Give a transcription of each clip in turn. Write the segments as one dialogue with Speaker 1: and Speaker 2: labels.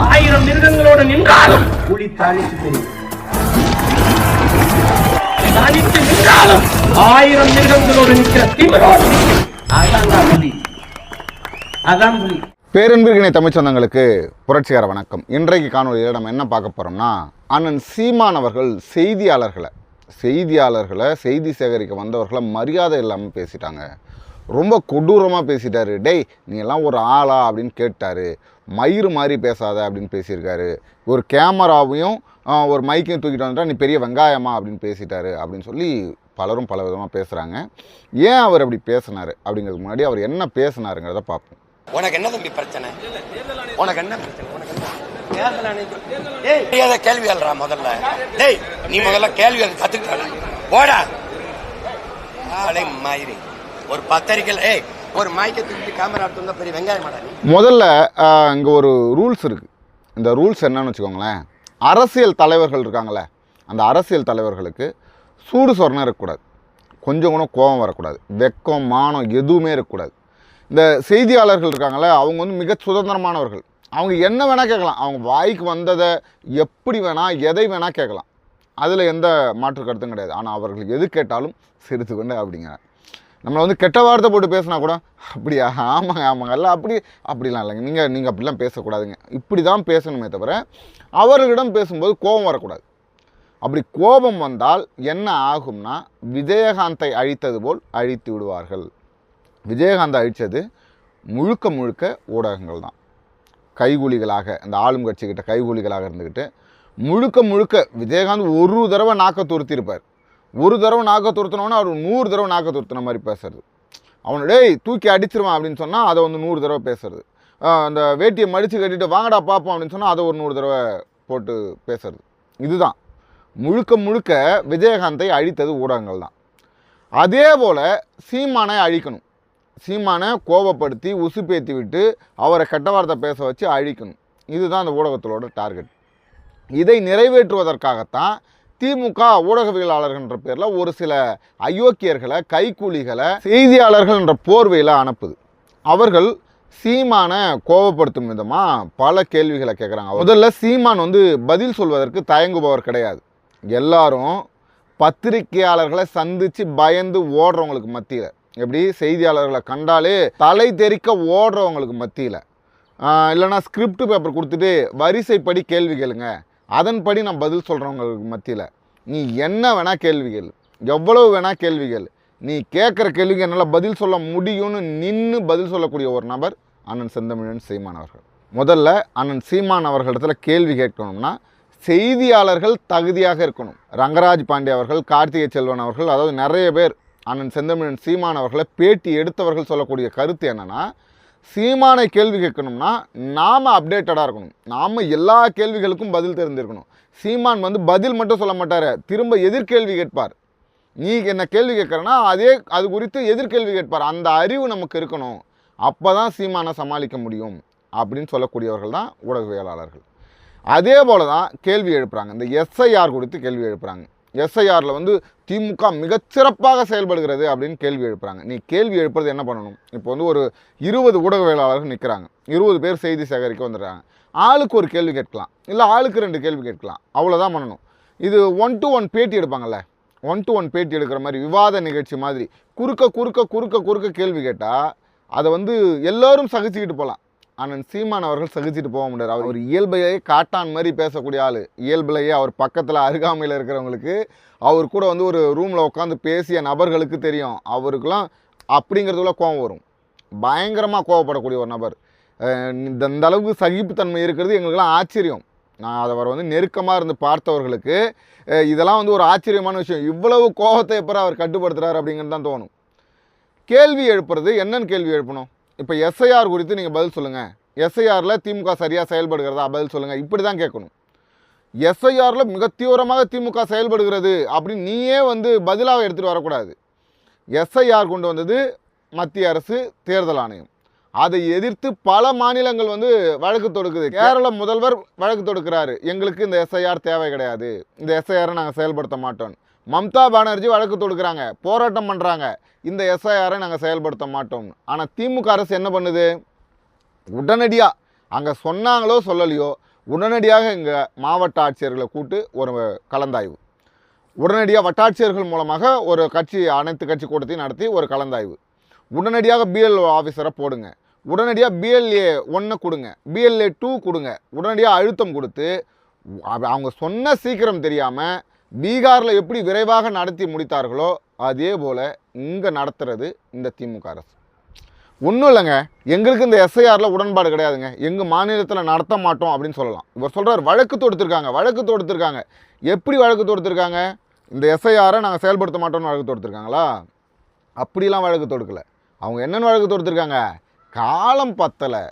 Speaker 1: 1000 மிருகங்களோடு நின்றாலும் புலி தனித்து தெரியும். தனித்து நின்றாலும் 1000 மிருகங்களோடு நிற்கிற திமிரோடு அதான் புலி. அதான் புலி.
Speaker 2: பேரன்பிற்கினை தமிழ் சொந்தங்களுக்கு புரட்சிகர வணக்கம். இன்றைக்கு காணொலியில் நம்ம என்ன பார்க்க போகிறோம்னா, அண்ணன் சீமான் அவர்கள் செய்தியாளர்களை செய்தி சேகரிக்க வந்தவர்களை மரியாதை இல்லாமல் பேசிட்டாங்க. ரொம்ப கொடூரமாக பேசிட்டாரு. டேய் நீ எல்லாம் ஒரு ஆளா அப்படின்னு கேட்டார். மயிறு மாதிரி பேசாத அப்படின்னு பேசியிருக்காரு. ஒரு கேமராவையும் ஒரு மைக்கையும் தூக்கிட்டு வந்துட்டா நீ பெரிய வெங்காயமா அப்படின்னு பேசிட்டாரு அப்படின்னு சொல்லி பலரும் பல விதமாக பேசுகிறாங்க. ஏன் அவர் அப்படி பேசினார் அப்படிங்கிறதுக்கு முன்னாடி அவர் என்ன பேசினாருங்கிறத பார்ப்போம்.
Speaker 3: உனக்கு என்ன தம்பி பிரச்சனை? உனக்கு என்ன பிரச்சனை? கேள்வி எழுறா முதல்ல. டேய் நீ முதல்ல கேள்வி கத்துக்கிட்ட போடா. மயிரி ஒரு பத்திரிக்கை ஒரு மைக்கை தூக்கிட்டு கேமரா எடுத்து பெரிய வெங்காயம் மாடா.
Speaker 2: முதல்ல இங்கே ஒரு ரூல்ஸ் இருக்குது. இந்த ரூல்ஸ் என்னன்னு வச்சுக்கோங்களேன். அரசியல் தலைவர்கள் இருக்காங்களே, அந்த அரசியல் தலைவர்களுக்கு சூடு சொரணம் இருக்கக்கூடாது, கொஞ்சம் கூட கோபம் வரக்கூடாது, வெக்கம் மானம் எதுவுமே இருக்கக்கூடாது. இந்த செய்தியாளர்கள் இருக்காங்களே, அவங்க வந்து மிக சுதந்திரமானவர்கள். அவங்க என்ன வேணால் கேட்கலாம். அவங்க வாய்க்கு வந்ததை எப்படி வேணால் எதை வேணால் கேட்கலாம். அதில் எந்த மாற்று கருத்தும் கிடையாது. ஆனால் அவர்கள் எது கேட்டாலும் சிரித்து கொண்டு அப்படிங்க. நம்மளை வந்து கெட்ட வார்த்தை போட்டு பேசினா கூட அப்படியா ஆமாங்க எல்லாம் அப்படிலாம் இல்லைங்க, நீங்கள் அப்படிலாம் பேசக்கூடாதுங்க, இப்படி தான் பேசணுமே தவிர அவர்களிடம் பேசும்போது கோபம் வரக்கூடாது. அப்படி கோபம் வந்தால் என்ன ஆகும்னா, விஜயகாந்தை அழித்தது போல் அழித்து விடுவார்கள். விஜயகாந்தை அழித்தது முழுக்க ஊடகங்கள் தான். கைகூலிகளாக, இந்த ஆளும் கட்சிக்கிட்ட கைகூலிகளாக இருந்துக்கிட்டு முழுக்க விஜயகாந்த் ஒரு தடவை நாக்க துருத்திருப்பார். ஒரு தடவை நாக்க துருத்தினோன்னா அவர் 100 தடவை நாக்க துருத்தின மாதிரி பேசுறது. அவனுடைய தூக்கி அடிச்சிருவான் அப்படின்னு சொன்னால் அதை வந்து 100 தடவை பேசுறது. அந்த வேட்டியை மடித்து கட்டிட்டு வாங்கடா பார்ப்போம் அப்படின்னு சொன்னால் அதை ஒரு 100 தடவை போட்டு பேசுறது. இதுதான் முழுக்க விஜயகாந்தை அழித்தது ஊடகங்கள் தான். அதே போல் சீமானை அழிக்கணும். சீமானை கோபப்படுத்தி உசுப்பேற்றி விட்டு அவரை கெட்ட வார்த்தை பேச வச்சு அழிக்கணும். இதுதான் அந்த ஊடகங்களோட டார்கெட். இதை நிறைவேற்றுவதற்காகத்தான் திமுக ஊடகவியலாளர்கள்ன்ற பேரில் ஒரு சில அயோக்கியர்களை, கைக்கூலிகளை செய்தியாளர்கள் என்ற போர்வையில் அனுப்புது. அவர்கள் சீமானை கோபப்படுத்தும் விதமாக பல கேள்விகளை கேட்குறாங்க. முதல்ல சீமான் வந்து பதில் சொல்வதற்கு தயங்குபவர் கிடையாது. எல்லாரும் பத்திரிகையாளர்களை சந்தித்து பயந்து ஓடுறவங்களுக்கு மத்தியில், எப்படி செய்தியாளர்களை கண்டாலே தலை தெறிக்க ஓடுறவங்களுக்கு மத்தியில், இல்லைனா ஸ்கிரிப்ட் பேப்பர் கொடுத்துட்டு வரிசைப்படி கேள்வி கேளுங்க, அதன்படி நான் பதில் சொல்கிறவங்களுக்கு மத்தியில் நீ என்ன வேணால் கேள்விகள், எவ்வளவு வேணால் கேள்விகள், நீ கேட்குற கேள்விக்கு என்னால் பதில் சொல்ல முடியும்னு நின்று பதில் சொல்லக்கூடிய ஒரு நபர் அண்ணன் செந்தமிழன் சீமான் அவர்கள். முதல்ல அண்ணன் சீமான் அவர்களிடத்துல கேள்வி கேட்கணும்னா செய்தியாளர்கள் தகுதியாக இருக்கணும். ரங்கராஜ் பாண்டே அவர்கள், கார்த்திகை செல்வன் அவர்கள், அதாவது நிறைய பேர் அண்ணன் செந்தமிழன் சீமான் அவர்களை பேட்டி எடுத்தவர்கள் சொல்லக்கூடிய கருத்து என்னென்னா, சீமானை கேள்வி கேட்கணும்னா நாம் அப்டேட்டடாக இருக்கணும், நாம் எல்லா கேள்விகளுக்கும் பதில் தெரிஞ்சிருக்கணும். சீமான் வந்து பதில் மட்டும் சொல்ல மாட்டார், திரும்ப எதிர்கேள்வி கேட்பார். நீ என்ன கேள்வி கேட்குறேன்னா அது குறித்து எதிர்கேள்வி கேட்பார். அந்த அறிவு நமக்கு இருக்கணும், அப்போ தான் சீமானை சமாளிக்க முடியும் அப்படின்னு சொல்லக்கூடியவர்கள் தான் ஊடகவியலாளர்கள். அதே போல் தான் கேள்வி எழுப்புகிறாங்க. இந்த எஸ்ஐஆர் குறித்து கேள்வி எழுப்புகிறாங்க. எஸ்ஐஆரில் வந்து திமுக மிகச்சிறப்பாக செயல்படுகிறது அப்படின்னு கேள்வி எழுப்புகிறாங்க. நீ கேள்வி எழுப்புறது என்ன பண்ணணும்? இப்போ வந்து ஒரு 20 ஊடகவியலாளர்கள் நிற்கிறாங்க, 20 பேர் செய்தி சேகரிக்க வந்துடுறாங்க. ஆளுக்கு ஒரு கேள்வி கேட்கலாம், இல்லை ஆளுக்கு 2 கேள்வி கேட்கலாம், அவ்வளோதான் பண்ணணும். இது 1 to 1 பேட்டி எடுப்பாங்கள்ல, 1 to 1 பேட்டி எடுக்கிற மாதிரி விவாத நிகழ்ச்சி மாதிரி குறுக்க கேள்வி கேட்டால் அதை வந்து எல்லோரும் சகிச்சுக்கிட்டு போகலாம். அண்ணன் சீமான் அவர்கள் சகிச்சுட்டு போக முடியாது. அவர் இயல்பையே காட்டான் மாதிரி பேசக்கூடிய ஆள். இயல்பிலேயே அவர் பக்கத்தில் அருகாமையில் இருக்கிறவங்களுக்கு, அவர் கூட வந்து ஒரு ரூமில் உட்காந்து பேசிய நபர்களுக்கு தெரியும் அவருக்கெல்லாம் அப்படிங்கிறதுக்குள்ள கோபம் வரும். பயங்கரமாக கோபப்படக்கூடிய ஒரு நபர். இந்த அளவுக்கு சகிப்புத்தன்மை இருக்கிறது எங்களுக்கெல்லாம் ஆச்சரியம். நான் அவர் வந்து நெருக்கமாக இருந்து பார்த்தவர்களுக்கு இதெல்லாம் வந்து ஒரு ஆச்சரியமான விஷயம். இவ்வளவு கோபத்தை எப்போ அவர் கட்டுப்படுத்துகிறார் அப்படிங்கிறது தான் தோணும். கேள்வி எழுப்புறது என்னென்னு கேள்வி எழுப்பணும்? இப்போ எஸ்ஐஆர் குறித்து நீங்கள் பதில் சொல்லுங்கள், எஸ்ஐஆரில் திமுக சரியாக செயல்படுகிறதா பதில் சொல்லுங்கள், இப்படி தான் கேட்கணும். எஸ்ஐஆரில் மிக தீவிரமாக திமுக செயல்படுகிறது அப்படின்னு நீயே வந்து பதிலாக எடுத்துகிட்டு வரக்கூடாது. எஸ்ஐஆர் கொண்டு வந்தது மத்திய அரசு, தேர்தல் ஆணையம். அதை எதிர்த்து பல மாநிலங்கள் வந்து வழக்கு தொடுக்குது. கேரள முதல்வர் வழக்கு தொடுக்கிறாரு, எங்களுக்கு இந்த எஸ்ஐஆர் தேவை கிடையாது, இந்த எஸ்ஐஆரை நாங்கள் செயல்படுத்த மாட்டோம். மம்தா பானர்ஜி வழக்கு தொடுக்கிறாங்க, போராட்டம் பண்ணுறாங்க, இந்த எஸ்ஐஆரை நாங்கள் செயல்படுத்த மாட்டோம். ஆனால் திமுக அரசு என்ன பண்ணுது? உடனடியாக அங்கே சொன்னாங்களோ சொல்லலையோ உடனடியாக இங்கே மாவட்ட ஆட்சியர்களை கூட்டு ஒரு கலந்தாய்வு, உடனடியாக வட்டாட்சியர்கள் மூலமாக ஒரு அனைத்து கட்சி கூட்டத்தையும் நடத்தி ஒரு கலந்தாய்வு, உடனடியாக பிஎல்ஓ ஆஃபீஸரை போடுங்க, உடனடியாக பிஎல்ஏ 1 கொடுங்க, பிஎல்ஏ 2 கொடுங்க, உடனடியாக அழுத்தம் கொடுத்து அவங்க சொன்ன சீக்கிரம் தெரியாமல் பீகாரில் எப்படி விரைவாக நடத்தி முடித்தார்களோ அதே போல் இங்கே நடத்துறது இந்த திமுக அரசு. ஒன்றும் இல்லைங்க, எங்களுக்கு இந்த எஸ்ஐஆரில் உடன்பாடு கிடையாதுங்க, எங்கள் மாநிலத்தில் நடத்த மாட்டோம் அப்படின்னு சொல்லலாம். இவர் சொல்கிறார் வழக்கு தொடுத்துருக்காங்க. எப்படி வழக்கு தொடுத்துருக்காங்க? இந்த எஸ்ஐஆரை நாங்கள் செயல்படுத்த மாட்டோம்னு வழக்கு தொடுத்துருக்காங்களா? அப்படிலாம் வழக்கு தொடுக்கலை. அவங்க என்னென்னு வழக்கு தொடுத்துருக்காங்க? காலம் பத்தலை,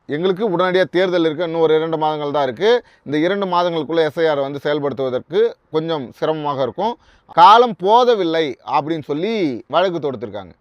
Speaker 2: எங்களுக்கு உடனடியாக தேர்தல் இருக்குது, இன்னும் ஒரு 2 மாதங்கள் தான் இருக்குது, இந்த 2 மாதங்களுக்குள்ளே எஸ்ஐஆரை வந்து செயல்படுத்துவதற்கு கொஞ்சம் சிரமமாக இருக்கும், காலம் போதவில்லை அப்படின்னு சொல்லி வழக்கு தொடுத்துருக்காங்க.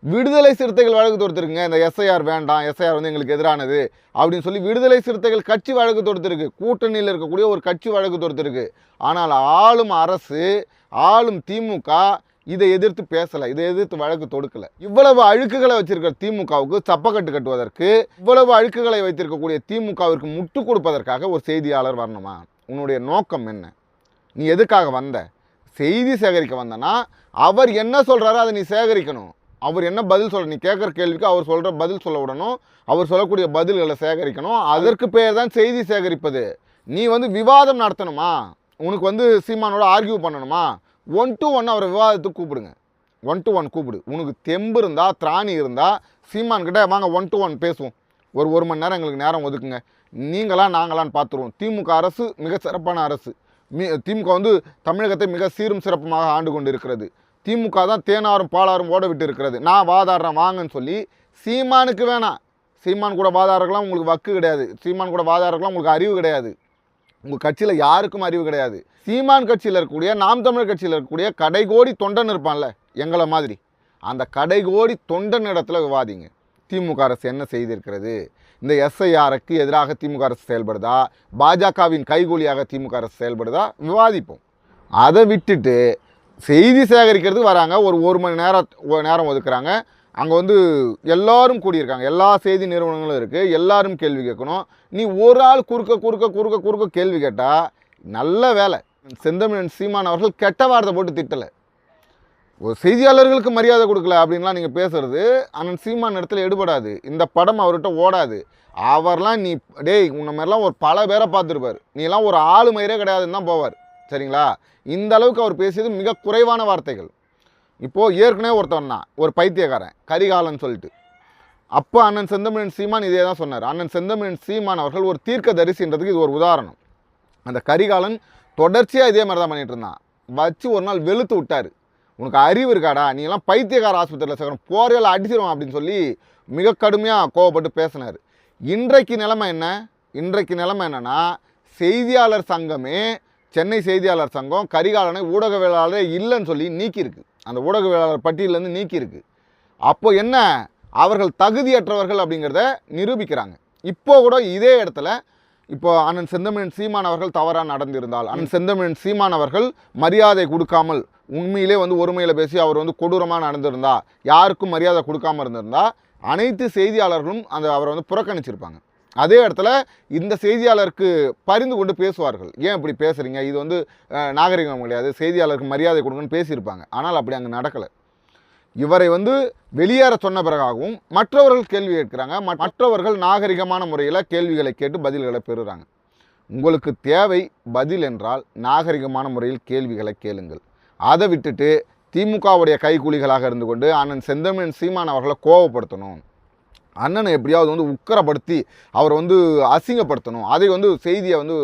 Speaker 2: விடுதலை சிறுத்தைகள் வழக்கு தொடுத்துருக்குங்க, இந்த எஸ்ஐஆர் வேண்டாம், எஸ்ஐஆர் வந்து எங்களுக்கு எதிரானது அப்படின்னு சொல்லி விடுதலை சிறுத்தைகள் கட்சி வழக்கு தொடுத்துருக்கு, கூட்டணியில் இருக்கக்கூடிய ஒரு கட்சி வழக்கு தொடுத்துருக்கு. ஆனால் ஆளும் அரசு, ஆளும் திமுக இதை எதிர்த்து பேசலை, இதை எதிர்த்து வழக்கு தொடுக்கலை. இவ்வளவு அழுக்குகளை வச்சிருக்கிற திமுகவுக்கு சப்பக்கட்டு கட்டுவதற்கு, இவ்வளவு அழுக்குகளை வைத்திருக்கக்கூடிய திமுகவிற்கு முட்டு கொடுப்பதற்காக ஒரு செய்தியாளர் வரணுமா? உன்னுடைய நோக்கம் என்ன? நீ எதுக்காக வந்த? செய்தி சேகரிக்க வந்தனா அவர் என்ன சொல்கிறாரோ அதை நீ சேகரிக்கணும். அவர் என்ன பதில் சொல்ற, நீ கேட்குற கேள்விக்கு அவர் சொல்கிற பதில் சொல்ல விடணும், அவர் சொல்லக்கூடிய பதில்களை சேகரிக்கணும். அதற்கு பேர் தான் செய்தி சேகரிப்பது. நீ வந்து விவாதம் நடத்தணுமா? உனக்கு வந்து சீமானோட ஆர்கியூ பண்ணணுமா? 1 to 1 அவரை விவாதத்துக்கு கூப்பிடுங்க. 1 to 1 கூப்பிடு. உனக்கு தெம்பு இருந்தால், திராணி இருந்தால் சீமான்கிட்ட வாங்க 1 to 1 பேசுவோம், ஒரு மணி நேரம் எங்களுக்கு நேரம் ஒதுக்குங்க, நாங்களான்னு பார்த்துருவோம். திமுக அரசு மிக சிறப்பான அரசு. திமுக வந்து தமிழகத்தை மிக சீரும் சிறப்புமாக ஆண்டு கொண்டு இருக்கிறது. திமுக தான் தேனாரும் பாலாரும் ஓட விட்டு இருக்கிறது. நான் வாதாடுறேன் வாங்கன்னு சொல்லி சீமானுக்கு வேணாம். சீமான் கூட வாதாடுறதுலாம் உங்களுக்கு வக்கு கிடையாது, சீமான் கூட வாதாடுறதுலாம் உங்களுக்கு அறிவு கிடையாது, உங்கள் கட்சியில் யாருக்கும் அறிவு கிடையாது. சீமான் கட்சியில் இருக்கக்கூடிய, நாம் தமிழர் கட்சியில் இருக்கக்கூடிய கடைகோடி தொண்டன் இருப்பான்ல எங்களை மாதிரி, அந்த கடைகோடி தொண்டன் இடத்துல விவாதிங்க. திமுக அரசு என்ன செய்திருக்கிறது? இந்த எஸ்ஐஆருக்கு எதிராக திமுக அரசு செயல்படுதா? பாஜகவின் கைகூலியாக திமுக அரசு செயல்படுதா? விவாதிப்போம். அதை விட்டுட்டு செய்தி சேகரிக்கிறதுக்கு வராங்க, ஒரு மணி நேரம் ஒதுக்குறாங்க. அங்கே வந்து எல்லாரும் கூடியிருக்காங்க, எல்லா செய்தி நிறுவனங்களும் இருக்குது, எல்லாரும் கேள்வி கேட்கணும். நீ ஒரு ஆள் குறுக்க கேள்வி கேட்டால் நல்ல வேலை. செந்தமிழன் சீமான் அவர்கள் கெட்ட வார்த்தை போட்டு திட்டலை, ஒரு செய்தியாளர்களுக்கு மரியாதை கொடுக்கல அப்படின்லாம் நீங்கள் பேசுகிறது அண்ணன் சீமான் இடத்துல எடுபடாது. இந்த படம் அவர்கிட்ட ஓடாது. அவர்லாம் நீ உன்ன மாதிரிலாம் ஒரு பல பேரை பார்த்துருப்பார், நீலாம் ஒரு ஆளு மயிரே கிடையாதுன்னு தான் போவார். சரிங்களா? இந்த அளவுக்கு அவர் பேசியது மிக குறைவான வார்த்தைகள். இப்போது ஏற்கனவே ஒருத்தவன் தான், ஒரு பைத்தியக்காரன் கரிகாலன் சொல்லிட்டு, அப்போ அண்ணன் செந்தமிழன் சீமான் இதே தான் சொன்னார். அண்ணன் செந்தமிழன் சீமான் அவர்கள் ஒரு தீர்க்க தரிசின்றதுக்கு இது ஒரு உதாரணம். அந்த கரிகாலன் தொடர்ச்சியாக இதே மாதிரி தான் பண்ணிகிட்டு இருந்தான். வச்சு ஒரு நாள் வெளுத்து விட்டார். உனக்கு அறிவு இருக்காடா, நீ எல்லாம் பைத்தியக்கார ஆஸ்பத்திரியில் சேர்க்கணும், போரையில் அடிச்சிருவான் அப்படின்னு சொல்லி மிக கடுமையாக கோவப்பட்டு பேசினார். இன்றைக்கு நிலைமை என்னன்னா, செய்தியாளர் சங்கமே, சென்னை செய்தியாளர் சங்கம் கரிகாலனை ஊடகவியலாளரே இல்லைன்னு சொல்லி நீக்கியிருக்கு, அந்த ஊடகவியலாளர் பட்டியலேருந்து நீக்கியிருக்கு. அப்போ என்ன, அவர்கள் தகுதியற்றவர்கள் அப்படிங்கிறத நிரூபிக்கிறாங்க. இப்போ கூட இதே இடத்துல இப்போ அண்ணன் செந்தமிழன் சீமான் அவர்கள் தவறாக நடந்திருந்தால், அண்ணன் செந்தமிழன் சீமான் அவர்கள் மரியாதை கொடுக்காமல் உண்மையிலே வந்து ஒருமையில் பேசி அவர் வந்து கொடூரமாக நடந்திருந்தா, யாருக்கும் மரியாதை கொடுக்காமல் இருந்திருந்தா, அனைத்து செய்தியாளர்களும் அவரை வந்து புறக்கணிச்சிருப்பாங்க. அதே இடத்துல இந்த செய்தியாளருக்கு பரிந்து கொண்டு பேசுவார்கள், ஏன் இப்படி பேசுகிறீங்க, இது வந்து நாகரிகம் கிடையாது, செய்தியாளருக்கு மரியாதை கொடுங்கன்னு பேசியிருப்பாங்க. ஆனால் அப்படி அங்கே நடக்கலை. இவரை வந்து வெளியேற சொன்ன பிறகாகவும் மற்றவர்கள் கேள்வி கேட்குறாங்க, மற்றவர்கள் நாகரிகமான முறையில் கேள்விகளை கேட்டு பதில்களை பெறுகிறாங்க. உங்களுக்கு தேவை பதில் என்றால் நாகரிகமான முறையில் கேள்விகளை கேளுங்கள். அதை விட்டுட்டு திமுகவுடைய கைக்கூலிகளாக இருந்து கொண்டு அண்ணன் செந்தமிழன் சீமான் அவர்களை கோவப்படுத்தணும், அண்ணனை எப்படியாவது வந்து உக்கரப்படுத்தி அவரை வந்து அசிங்கப்படுத்தணும், அதை வந்து செய்தியை வந்து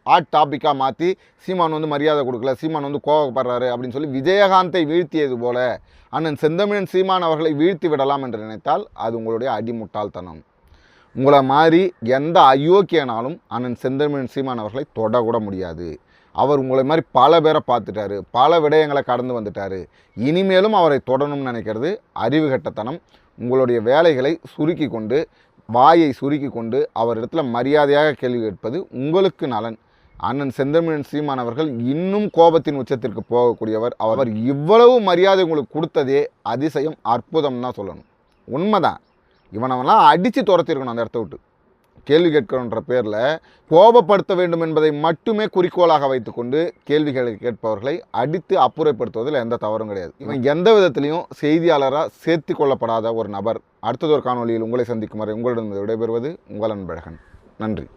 Speaker 2: ஹாட் டாப்பிக்காக மாற்றி சீமான் வந்து மரியாதை கொடுக்கல, சீமான் வந்து கோவப்படுறாரு அப்படின்னு சொல்லி விஜயகாந்தை வீழ்த்தியது போல அண்ணன் செந்தமிழன் சீமான் அவர்களை வீழ்த்தி விடலாம் என்று நினைத்தால் அது உங்களுடைய அடிமுட்டாள்தனம். உங்களை மாதிரி எந்த அயோக்கியனாலும் அண்ணன் செந்தமிழன் சீமான் அவர்களை தொடக்கூட முடியாது. அவர் உங்களை மாதிரி பல பேரை பார்த்துட்டாரு, பல விடயங்களை கடந்து வந்துட்டார். இனிமேலும் அவரை தொடணும்னு நினைக்கிறது அறிவுகட்டத்தனம். உங்களுடைய வேலைகளை சுருக்கி கொண்டு, வாயை சுருக்கி கொண்டு அவரிடத்துல மரியாதையாக கேள்வி கேட்பது உங்களுக்கு நலன். அண்ணன் செந்தமிழன் சீமான் அவர்கள் இன்னும் கோபத்தின் உச்சத்திற்கு போகக்கூடியவர். அவர் இவ்வளவு மரியாதை உங்களுக்கு கொடுத்ததே அதிசயம், அற்புதம் தான் சொல்லணும். உண்மைதான், இவனவெல்லாம் அடித்து துரத்திருக்கணும் அந்த இடத்த விட்டு. கேள்வி கேட்கிறோன்ற பேரில் கோபப்படுத்த வேண்டும் என்பதை மட்டுமே குறிக்கோளாக வைத்துக்கொண்டு கேள்விகளை கேட்பவர்களை அடித்து அப்புறப்படுத்துவதில் எந்த தவறும் கிடையாது. இவன் எந்த விதத்திலையும் செய்தியாளராக சேர்த்து கொள்ளப்படாத ஒரு நபர். அடுத்ததொரு காணொலியில் உங்களை சந்திக்கும் வரை உங்களிடம் விடைபெறுவது உங்கள் அன்பழகன். நன்றி.